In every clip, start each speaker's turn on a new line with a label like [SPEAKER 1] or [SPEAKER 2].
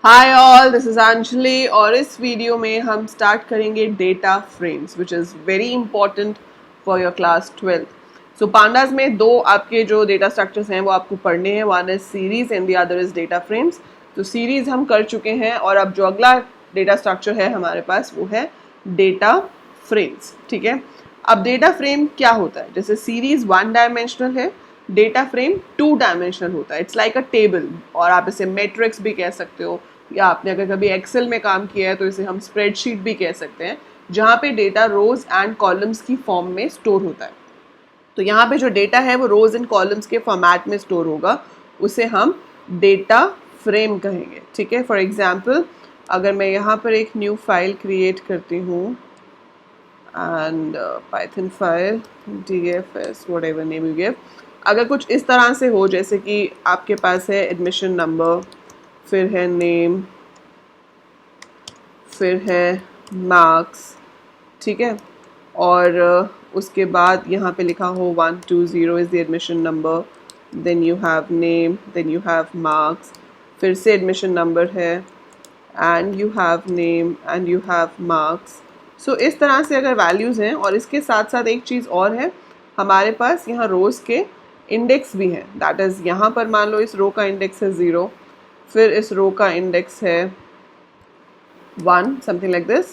[SPEAKER 1] Hi all, this is Anjali और इस video में हम स्टार्ट करेंगे data frames which is very important for your class 12। So pandas में दो आपके जो डेटा स्ट्रक्चर्स हैं वो आपको पढ़ने हैं। One is series and the other is data frames. तो सीरीज हम कर चुके हैं और अब जो अगला डेटा स्ट्रक्चर है हमारे पास वो है डेटा फ्रेम्स। ठीक है, अब डेटा फ्रेम क्या होता है? जैसे सीरीज 1 डायमेंशनल है, डेटा फ्रेम 2 डायमेंशनल होता है। इट्स लाइक अ टेबल, और आप इसे मैट्रिक्स भी कह सकते हो, या आपने अगर कभी एक्सेल में काम किया है तो इसे हम स्प्रेडशीट भी कह सकते हैं, जहाँ पे डेटा रोज एंड कॉलम्स की फॉर्म में स्टोर होता है। तो यहाँ पे जो डेटा है वो रोज एंड कॉलम्स के फॉर्मेट में स्टोर होगा, उसे हम डेटा फ्रेम कहेंगे। ठीक है, फॉर एग्जाम्पल अगर मैं यहाँ पर एक न्यू फाइल क्रिएट करती हूँ and Python file dfs whatever name you give, अगर कुछ इस तरह से हो जैसे कि आपके पास है एडमिशन नंबर, फिर है नेम, फिर है मार्क्स, ठीक है, और उसके बाद यहाँ पे लिखा हो 120 is the admission number, then you have name, then you have marks, फिर से एडमिशन नंबर है and you have name and you have marks. So इस तरह से अगर वैल्यूज़ हैं, और इसके साथ साथ एक चीज़ और है, हमारे पास यहाँ रोज़ के इंडेक्स भी हैं। दैट इज़ यहाँ पर मान लो इस रो का इंडेक्स है 0, फिर इस रो का इंडेक्स है 1, समथिंग लाइक दिस।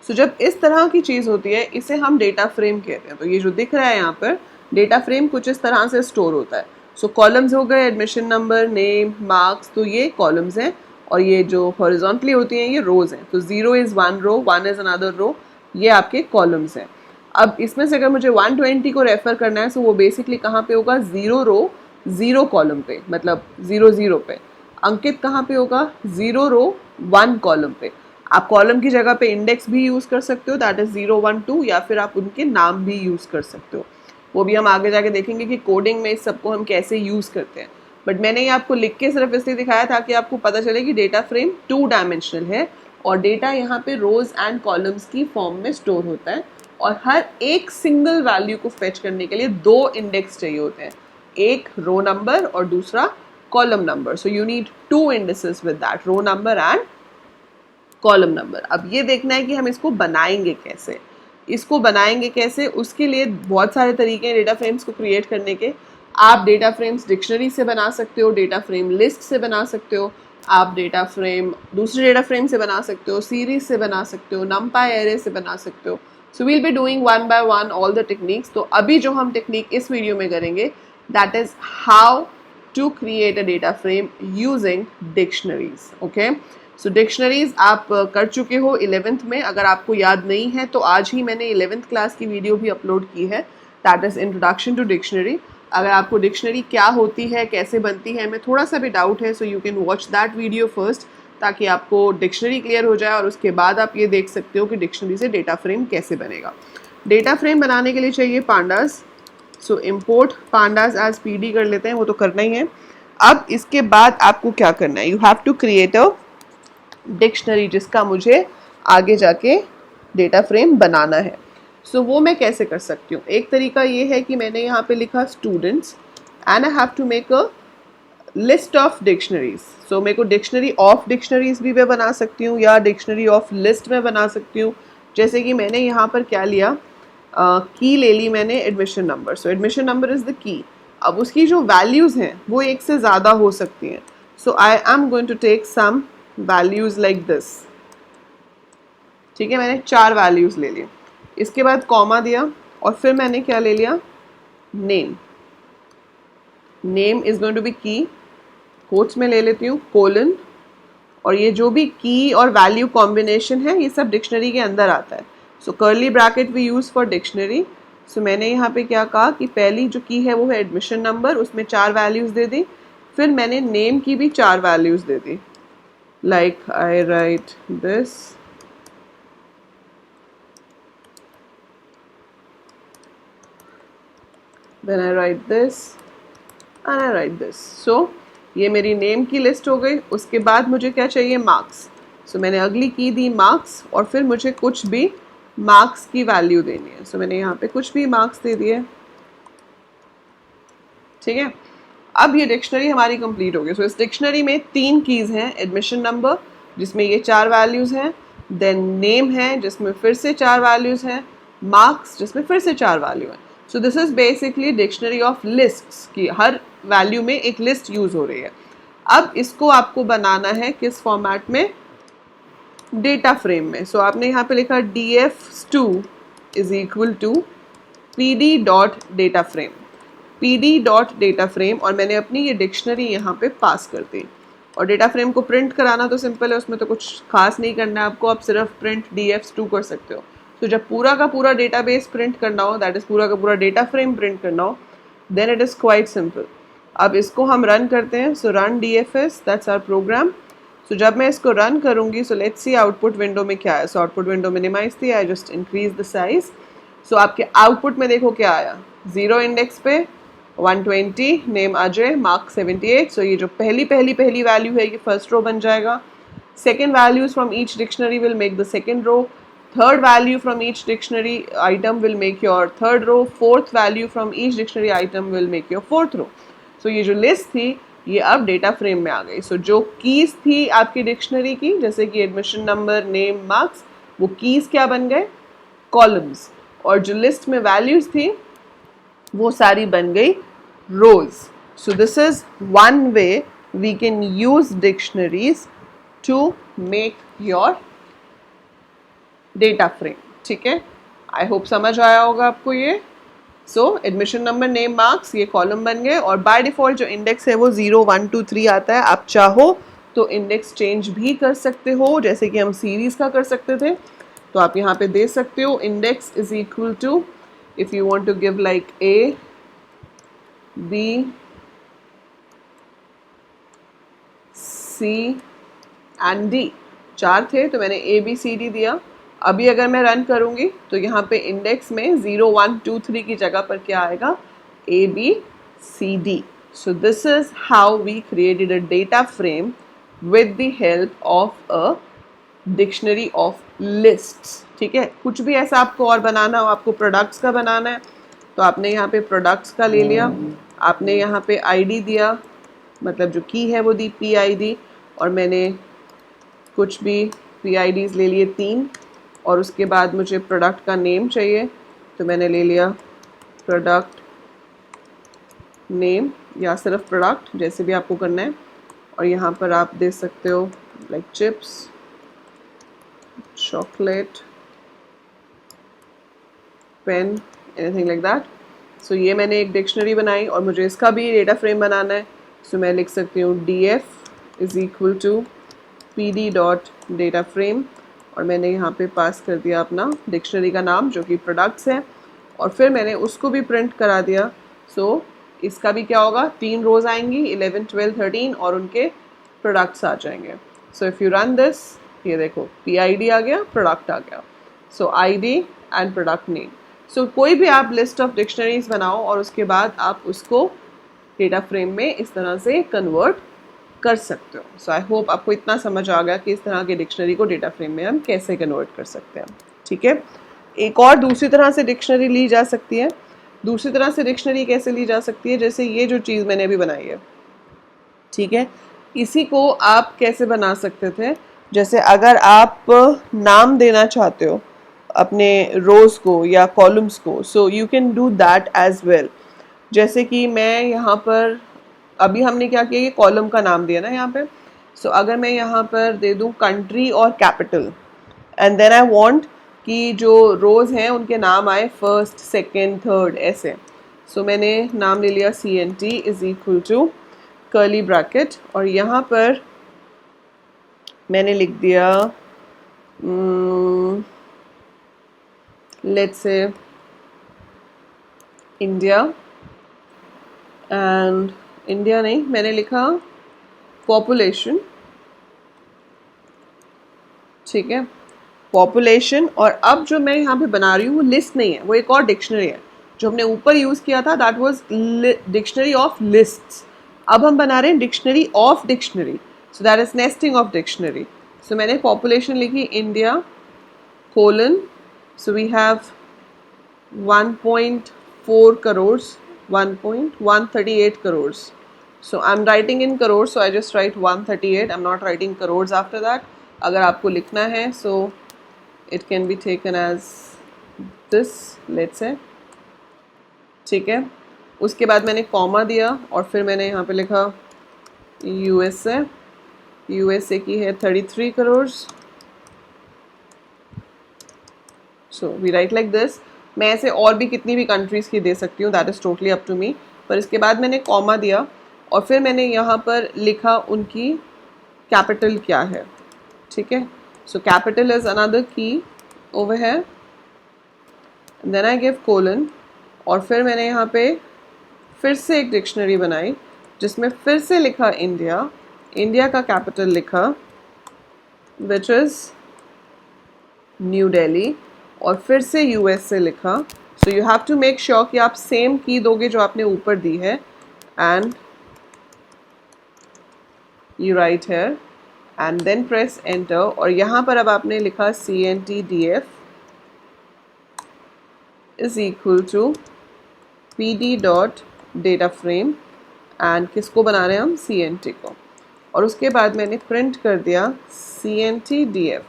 [SPEAKER 1] सो जब इस तरह की चीज़ होती है इसे हम डेटा फ्रेम कहते हैं। तो ये जो दिख रहा है यहाँ पर डेटा फ्रेम कुछ इस तरह से स्टोर होता है। सो कॉलम्स हो गए एडमिशन नंबर, नेम, मार्क्स, तो ये कॉलम्स हैं, और ये जो हॉरिजॉन्टली होती हैं ये रोज हैं। तो 0 is 1 row, 1 is another row, ये आपके कॉलम्स हैं। अब इसमें से अगर मुझे 120 को रेफर करना है तो वो बेसिकली कहाँ पे होगा? 0 रो 0 कॉलम पे, मतलब 0 0 पे। अंकित कहाँ पे होगा? 0 रो 1 कॉलम पे। आप कॉलम की जगह पे इंडेक्स भी यूज़ कर सकते हो, दैट इज़ 0 1 2, या फिर आप उनके नाम भी यूज़ कर सकते हो। वो भी हम आगे जाके देखेंगे कि कोडिंग में इस सबको हम कैसे यूज़ करते हैं। बट मैंने ये आपको लिख के सिर्फ इसलिए दिखाया था कि आपको पता चले कि डेटा फ्रेम 2 डायमेंशनल है और डेटा यहाँ पे रोज एंड कॉलम्स की फॉर्म में स्टोर होता है, और हर एक सिंगल वैल्यू को फेच करने के लिए 2 इंडेक्स चाहिए होते हैं, एक रो नंबर और दूसरा column number. So you need 2 indexes with that, row number and column number. अब ये देखना है कि हम इसको बनाएंगे कैसे। इसको बनाएंगे कैसे, उसके लिए बहुत सारे तरीके हैं डेटा फ्रेम्स को क्रिएट करने के। आप डेटा फ्रेम्स डिक्शनरी से बना सकते हो, डेटा फ्रेम लिस्ट से बना सकते हो, आप डेटा फ्रेम दूसरे डेटा फ्रेम से बना सकते हो, सीरीज से बना सकते हो, नमपाई एरे से बना सकते हो। So we'll be doing one by one all the techniques. तो अभी जो हम टेक्निक इस वीडियो में करेंगे that is how to create a data frame using dictionaries. Okay, so dictionaries आप कर चुके हो 11th में। अगर आपको याद नहीं है तो आज ही मैंने 11th क्लास की वीडियो भी अपलोड की है, that is introduction to dictionary. अगर आपको डिक्शनरी क्या होती है, कैसे बनती है, मैं थोड़ा सा भी डाउट है, सो you can watch that video first, ताकि आपको डिक्शनरी क्लियर हो जाए, और उसके बाद आप ये देख सकते हो कि डिक्शनरी से डेटा फ्रेम कैसे बनेगा। डेटा फ्रेम बनाने के लिए चाहिए pandas. So import pandas as PD कर लेते हैं, वो तो करना ही है। अब इसके बाद आपको क्या करना है, you have to create a dictionary जिसका मुझे आगे जाके डेटा फ्रेम बनाना है। सो वो मैं कैसे कर सकती हूँ? एक तरीका ये है कि मैंने यहाँ पे लिखा students and I have to make a list of dictionaries. So मेरे को डिक्शनरी ऑफ डिक्शनरीज भी मैं बना सकती हूँ, या डिक्शनरी ऑफ लिस्ट में बना सकती हूँ। जैसे कि मैंने यहाँ पर क्या लिया, की ले ली मैंने admission number. So admission number is the key. अब उसकी जो वैल्यूज़ हैं वो एक से ज़्यादा हो सकती हैं। So I am going to take some values like this. ठीक है, मैंने 4 वैल्यूज ले लिए, इसके बाद कॉमा दिया, और फिर मैंने क्या ले लिया, name. Name is going to be key, quotes में ले लेती हूँ, कोलन, और ये जो भी की और वैल्यू कॉम्बिनेशन है ये सब डिक्शनरी के अंदर आता है। So curly bracket we use for dictionary. So मैंने यहाँ पे क्या कहा कि पहली जो की है वो है एडमिशन नंबर, उसमें 4 वैल्यूज दे दी, फिर मैंने नेम की भी 4 values they the, like I write this, then I write this and I write this. So ये मेरी नेम की लिस्ट हो गई। उसके बाद मुझे क्या चाहिए, मार्क्स। सो मैंने अगली की दी मार्क्स, और फिर मुझे कुछ भी मार्क्स की वैल्यू देनी है। सो मैंने यहाँ पे कुछ भी मार्क्स दे दिए। ठीक है, अब ये डिक्शनरी हमारी कंप्लीट हो गई। सो इस डिक्शनरी में 3 कीज़ हैं, एडमिशन नंबर, जिसमें ये 4 वैल्यूज़ हैं, देन नेम है जिसमें फिर से 4 वैल्यूज़ हैं, मार्क्स जिसमें फिर से 4 वैल्यू हैं. So this is basically dictionary of lists की हर वैल्यू में एक लिस्ट यूज़ हो रही है. अब इसको आपको बनाना है किस फॉर्मेट में, डेटा फ्रेम में. सो आपने यहाँ पे लिखा df2 is equal to pd dot data frame, pd dot data frame, और मैंने अपनी ये डिक्शनरी यहाँ पे पास कर दी. और डेटा फ्रेम को प्रिंट कराना तो सिंपल है, उसमें तो कुछ खास नहीं करना है आपको, आप सिर्फ प्रिंट df2 कर सकते हो. तो जब पूरा का पूरा डेटाबेस प्रिंट करना हो, दैट इज़ पूरा का पूरा डेटा फ्रेम प्रिंट करना हो, then it is quite simple. अब इसको हम रन करते हैं. So run dfs, that's our program. So जब मैं इसको रन करूँगी, so let's see output window में क्या है. सो आउटपुट विंडो मिनिमाइज थी, I just increase the size. So आपके आउटपुट में देखो क्या आया, 0 इंडेक्स पे 120, नेम अजय, मार्क 78. सो ये जो पहली वैल्यू है ये फर्स्ट रो बन जाएगा. Second values from each dictionary will make the second row. Third value from each dictionary item will make your third row. Fourth value from each dictionary item will make your fourth row. So ये जो list थी ये अब data frame में आ गई. सो जो keys थी आपकी डिक्शनरी की, जैसे कि एडमिशन नंबर, नेम, मार्क्स, वो कीज़ क्या बन गए, कॉलम्स. और जो लिस्ट में वैल्यूज़ थी वो सारी बन गई rows. So this is one way we can use dictionaries to make your data frame. ठीक है, आई होप समझ आया होगा आपको ये. So admission number, name, marks, ये कॉलम बन गए. और बाय डिफ़ॉल्ट जो इंडेक्स है वो 0 1 2 3 आता है. आप चाहो तो इंडेक्स चेंज भी कर सकते हो, जैसे कि हम सीरीज़ का कर सकते थे. तो आप यहाँ पे दे सकते हो index is equal to, if you want to give like A, B, C and D. 4 थे तो मैंने A B C D दिया. अभी अगर मैं रन करूँगी तो यहाँ पे इंडेक्स में 0 1 2 3 की जगह पर क्या आएगा, A B C D. So this is how we created a data frame with the help of a dictionary of lists. ठीक है, कुछ भी ऐसा आपको और बनाना हो, आपको प्रोडक्ट्स का बनाना है तो आपने यहाँ पे प्रोडक्ट्स का ले लिया, आपने यहाँ पे ID दिया, मतलब जो की है वो दी PID, और मैंने कुछ भी PIDs ले लिए 3. और उसके बाद मुझे प्रोडक्ट का नेम चाहिए तो मैंने ले लिया प्रोडक्ट नेम, या सिर्फ प्रोडक्ट, जैसे भी आपको करना है. और यहाँ पर आप दे सकते हो like chips, chocolate, pen, anything like that. So ये मैंने एक डिक्शनरी बनाई और मुझे इसका भी डेटा फ्रेम बनाना है. सो मैं लिख सकती हूँ DF is equal to PD dot data frame, और मैंने यहाँ पे पास कर दिया अपना डिक्शनरी का नाम जो कि प्रोडक्ट्स है, और फिर मैंने उसको भी प्रिंट करा दिया. सो इसका भी क्या होगा, 3 रोज आएंगी, 11 12 13, और उनके प्रोडक्ट्स आ जाएंगे. So if you run this, ये देखो PID आ गया, प्रोडक्ट आ गया. सो ID एंड प्रोडक्ट नेम. सो कोई भी आप लिस्ट ऑफ डिक्शनरीज बनाओ और उसके बाद आप उसको डेटा फ्रेम में इस तरह से कन्वर्ट कर सकते हो. सो आई होप आपको इतना समझ आ गया कि इस तरह के डिक्शनरी को डेटा फ्रेम में हम कैसे कन्वर्ट कर सकते हैं. ठीक है, एक और दूसरी तरह से डिक्शनरी ली जा सकती है. दूसरी तरह से डिक्शनरी कैसे ली जा सकती है, जैसे ये जो चीज़ मैंने अभी बनाई है, ठीक है, इसी को आप कैसे बना सकते थे, जैसे अगर आप नाम देना चाहते हो अपने रोज़ को या कॉलम्स को, so you can do that as well. जैसे कि मैं यहाँ पर अभी हमने क्या किया, ये कॉलम का नाम दिया ना यहाँ पे. सो अगर मैं यहाँ पर दे दूँ कंट्री और capital, and then I want कि जो रोज़ हैं उनके नाम आए फर्स्ट, सेकंड, थर्ड, ऐसे. सो मैंने नाम ले लिया CNT is equal to curly bracket, और यहाँ पर मैंने लिख दिया let's say India, and India नहीं, मैंने लिखा पॉपुलेशन. ठीक है, पॉपुलेशन. और अब जो मैं यहाँ पे बना रही हूँ वो लिस्ट नहीं है, वो एक और डिक्शनरी है. जो हमने ऊपर यूज़ किया था that was dictionary of lists. अब हम बना रहे हैं dictionary of dictionary, so that is nesting of dictionary. So मैंने पॉपुलेशन लिखी India colon, so we have 1.4 crore, 1.138 crore. So I'm writing in crores, so I just write 138. I'm not writing crores after that. अगर आपको लिखना है, so it can be taken as this, let's say. ठीक है, उसके बाद मैंने कॉमा दिया और फिर मैंने यहाँ पे लिखा USA. USA की है 33 crores. So we write like this. मैं ऐसे और भी कितनी भी कंट्रीज़ की दे सकती हूँ, that is totally up to me. पर इसके बाद मैंने कॉमा दिया और फिर मैंने यहाँ पर लिखा उनकी कैपिटल क्या है. ठीक है, सो कैपिटल इज़ अनदर की ओवर है. देन आई गिव कोलन और फिर मैंने यहाँ पे फिर से एक डिक्शनरी बनाई जिसमें फिर से लिखा इंडिया. इंडिया का कैपिटल लिखा विच इज़ न्यू दिल्ली और फिर से यूएस से लिखा. So you have to make sure कि आप सेम की दोगे जो आपने ऊपर दी है. And you write here and then press enter. और यहाँ पर अब आपने लिखा CNTDF is equal to PD dot data frame and किसको बना रहे हैं हम, CNT को. और उसके बाद मैंने प्रिंट कर दिया CNTDF.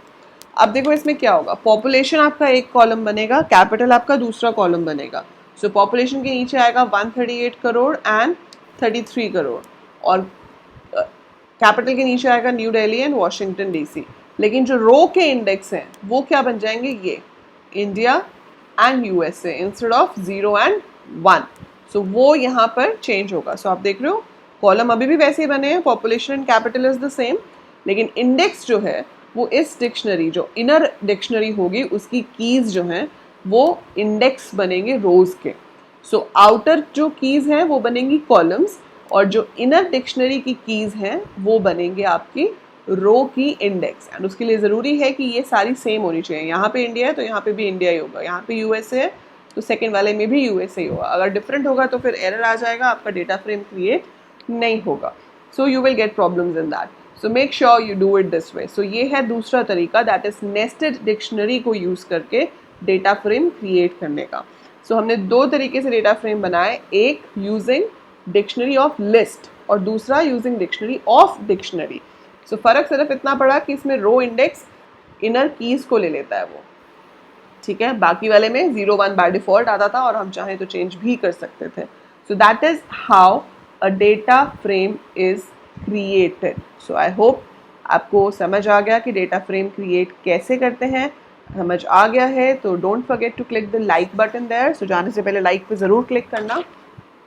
[SPEAKER 1] अब देखो इसमें क्या होगा, पॉपुलेशन आपका एक कॉलम बनेगा, कैपिटल आपका दूसरा कॉलम बनेगा. सो पॉपुलेशन के नीचे आएगा 138 करोड़ एंड 33 करोड़ और कैपिटल के नीचे आएगा new Delhi and Washington DC. लेकिन जो रो के इंडेक्स हैं वो क्या बन जाएंगे, ये India and USA instead of 0 and 1. सो वो यहाँ पर चेंज होगा. सो आप देख रहे हो कॉलम अभी भी वैसे ही बने हैं, population and capital is the same, लेकिन इंडेक्स जो है वो इस डिक्शनरी, जो इनर डिक्शनरी होगी उसकी कीज़ जो हैं वो इंडेक्स बनेंगे रोज़ के. सो आउटर जो कीज़ हैं वो बनेंगी कॉलम्स और जो इनर डिक्शनरी की कीज़ हैं वो बनेंगे आपकी रो की इंडेक्स. एंड उसके लिए ज़रूरी है कि ये सारी सेम होनी चाहिए. यहाँ पे इंडिया है तो यहाँ पे भी इंडिया ही होगा, यहाँ पे USA है तो सेकेंड वाले में भी USA ही होगा. अगर डिफरेंट होगा तो फिर एरर आ जाएगा, आपका डेटा फ्रेम क्रिएट नहीं होगा. So you will get problems in that. So make sure you do it this way. So ये है दूसरा तरीका, दैट इज नेस्टेड डिक्शनरी को यूज़ करके डेटा फ्रेम क्रिएट करने का. सो हमने दो तरीके से डेटा फ्रेम बनाए, एक यूजिंग डिक्शनरी ऑफ लिस्ट और दूसरा यूजिंग डिक्शनरी ऑफ डिक्शनरी. सो फ़र्क सिर्फ इतना पड़ा कि इसमें रो इंडेक्स इनर कीज़ को ले लेता है वो. ठीक है, बाकी वाले में 0 1 बाय डिफ़ॉल्ट आता था और हम चाहें तो चेंज भी कर सकते थे. So that is how a data frame is created. So I hope आपको समझ आ गया कि डेटा फ्रेम क्रिएट कैसे करते हैं. समझ आ गया है तो don't forget to click the like button there. So जाने से पहले लाइक पे ज़रूर क्लिक करना.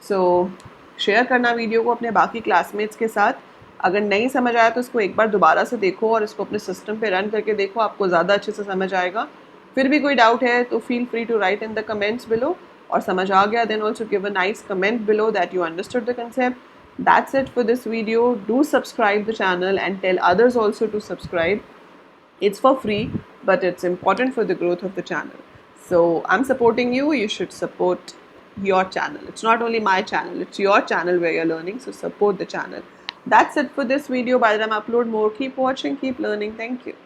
[SPEAKER 1] सो शेयर करना वीडियो को अपने बाकी क्लासमेट्स के साथ. अगर नहीं समझ आया तो इसको एक बार दोबारा से देखो और इसको अपने सिस्टम पे रन करके देखो, आपको ज़्यादा अच्छे से समझ आएगा. फिर भी कोई डाउट है तो feel free to write in the comments below. और समझ आ गया then also give a nice comment below that you understood the concept. That's it for this video. Do subscribe the channel and tell others also to subscribe. It's for free, but it's important for the growth of the channel. So I'm supporting you. You should support your channel. It's not only my channel, it's your channel where you're learning. So support the channel. That's it for this video. By the time I upload more, keep watching, keep learning. Thank you.